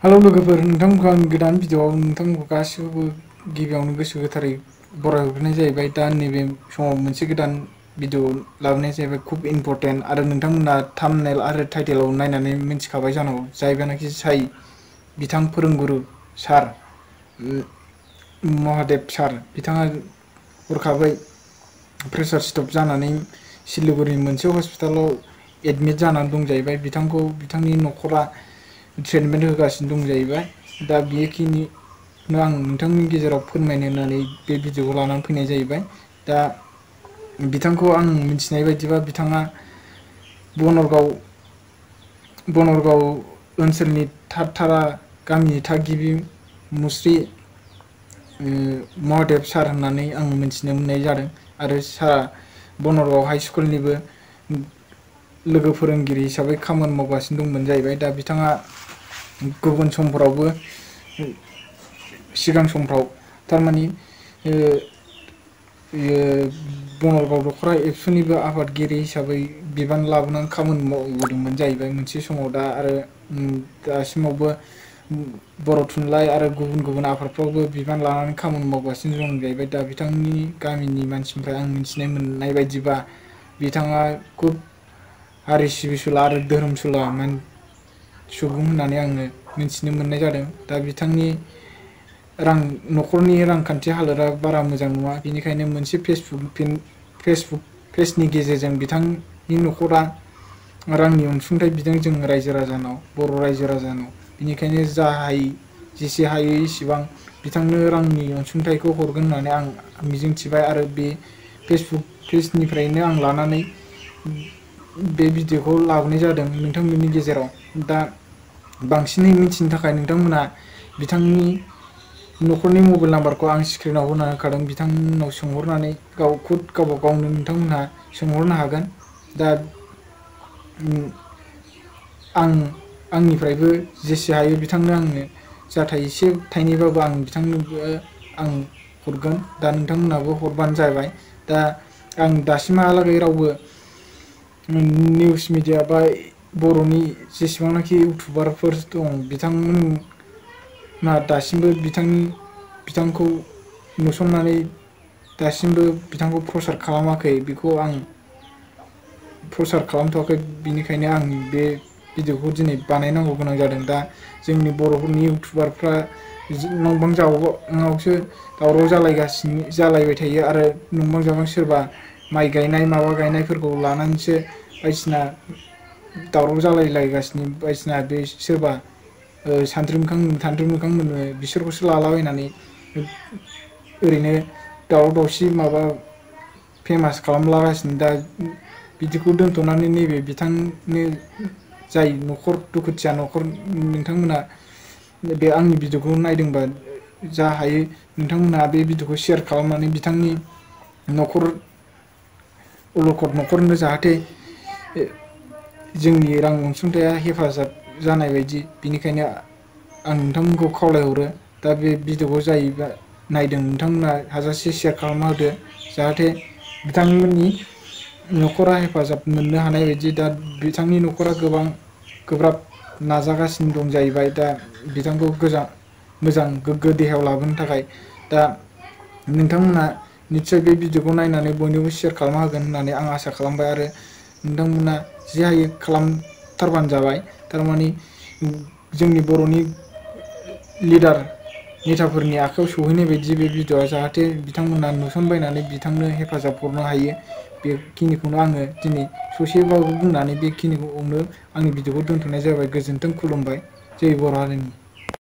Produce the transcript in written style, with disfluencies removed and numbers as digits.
Hello लोगोफोर, नोंथांमोनखौ आं गोदान भिडिअआव नोंथांमोनखौ गासिबो गिबियावनो गोसो गोथारै बरायहरग्रोनाय जाहैबाय। दा नैबे समाव मोनसे गोदान भिडिअ लाबोनाय जाहैबाय, खुब इम्पर्टेन्ट। आरो नोंथांमोना थाम्बनेल आरो टाइटेलाव नायनानै मिन्थिखाबाय जानांगौ, जायबानाखि साइ बिथां फोरोंगुरु सार महादेब सार बिथाङा हरखाबै प्रेसार स्ट्रक जानानै सिलिगुरिनि मोनसे हस्पिटालाव एडमिट जानानै दं जाहैबाय। बिथांनि न'खरा ट्रिटमेन्ट होगासिनो दं जाहैबाय। दा बेखिनिनो आं नोंथांनि गेजेराव फोरमायनो होननानै बे भिडिअखौ लानानै फैनाय जाहैबाय। दा बिथांखौ आं मिथिनाय बायदिबा बिथाङा बनरगाव ओनसोलनि थारा गामिनि थागिबि मुस्रि महादेब सार होननानै आं मिथिनो मोननाय जादों। आरो सारा बनरगाव हाइ स्कुलनिबो लोगो फोरोंगिरि हिसाबै खामानि मावगासिनो दंमोन जाहैबाय। दा बिथाङा गुबुन समफोरावबो सिगां समफ्राव थारमानि बनरगाव दख'रा एबसुनिबो आफादगिरि हिसाबै बिबान लाबोनानै खामानि मावबोदोंमोन जाहैबाय मोनसे समाव। दा आरो दासिमावबो बर' थुनलाइ आरो गुबुन आफादफ्रावबो बिबान लानानै खामानि मावगासिनो दं जाहैबाय। दा बिथांनि गामिनि मानसिनिफ्राय आं मिथिनो मोननाय बायदिबा बिथाङा खुब हारि सिबिसुला आरो धोरोमसुला सुबुं होननानै आङो मिथिनो मोननाय जादों। दा बिथांनि न'खरनि रांखान्थि हालोदा बारा मोजां नङा, बेनिखायनो मोनसे फेसबुक पेजनि गेजेरजों बिथांनि न'खरा रांनि अनसुंथाइ बिदों जों बर' रायजो राजानाव। बेनिखायनो जेसे हायो इसेबां बिथांनो रांनि अनसुंथाइखौ हरगोन होननानै आं मिजिंथिबाय। आरो बे फेसबुक पेजनिफ्रायनो आं लानानै बे भिडिअखौ लाबोनाय जादों नोंथांमोननि गेजेराव। दा बांसिनै मिथिनो थाखाय नोंथांमोना बिथांनि न'खरनि मबाइल नाम्बारखौ आं स्क्रिनाव होना होखादों। बिथांमोननाव सोंहरनानै गावबा गावनो नोंथांमोनहा सोंहरनो हागोन। दा आंनिफ्रायबो जेसे हायो बिथांनो आंनो एसे थाइनैबाबो आं बिथांनोबो आं हरगोन। दा नोंथांमोनहाबो हरबानो जाबाय। दा आं दासिमहालागै रावबो निउस मिडिया बा बर'नि जेसेबांनाखि इउटुबारफोर दं बिथांमोना दासिमबो बिथांखौ नुसननानै दासिमबो बिथांखौ प्रसार खालामाखै, बेखौ आं प्रसार खालामथ'वाखै। बिनिखायनो आं बे भिडिअखौ दिनै बानायनांगौ गोनां जादों। दा जोंनि बर'फोरनि इउटुबारफ्रा नंबां जाबाङावसो दावराव जालायबाय थायो। आरो नंबां जाबां सोरबा माइ गायनाय माबा गायनायफोरखौ लानानैसो बायदिसिना दावराव जालायलायगासिनो। बायदिसिना बे सोरबा सानथ्रि मोखां मोनो बिसोरखौसो लालाबायनानै ओरैनो दावराव दावसि माबा फेमास खालामलागासिनो। दा बिदिखौ दोनथ'नानै नैबे बिथांनो जाय दुखुथिया न'खर, नोंथांमोना बे आंनि भिडिअखौ नायदोंबा जा हायो नोंथांमोना बे भिडिअखौ शेयार खालामनानै बिथांनि अलखद न'खरनो जाहाथे जोंनि रां अनसुंथाइया हेफाजाब जानाय बायदि, बिनिखायनो आं नोंथांमोनखौ खावलायहरो। दा बे भिडिअखौ जाय नायदों नोंथांमोना हाजासे शेयार खालामना होदो, जाहाथे बिथांमोननि न'खरा हेफाजाब मोननो हानाय बायदि। दा बिथांनि न'खरा गोब्राब नाजागासिनो दं जाहैबाय। दा बिथांखौ मोजां गोग्गो देहायाव लाबोनो थाखाय। दा नोंथांमोना निस्सय बे भिडिअखौ नायनानै बयनोबो शेयार खालामना होगोन होननानै आं आसा खालामबाय। आरो नोंथांमोना जि हायो खालामथारबानो जाबाय। थारमानि जोंनि बर'नि नेताफोरनि आखायाव सहैनाय बायदि बे भिडिअआ, जाहाथे बिथांमोना नुसनबायनानै बिथांनो हेफाजाब हरनो हायो। बेखिनिखौनो आङो दिनै ससेबाबो बुंनानै बेखिनिखौनो आंनि भिडिअखौ दोनथ'नाय जाबाय। गोजोन्थों, खुलुमबाय, जै बर' हारिनि।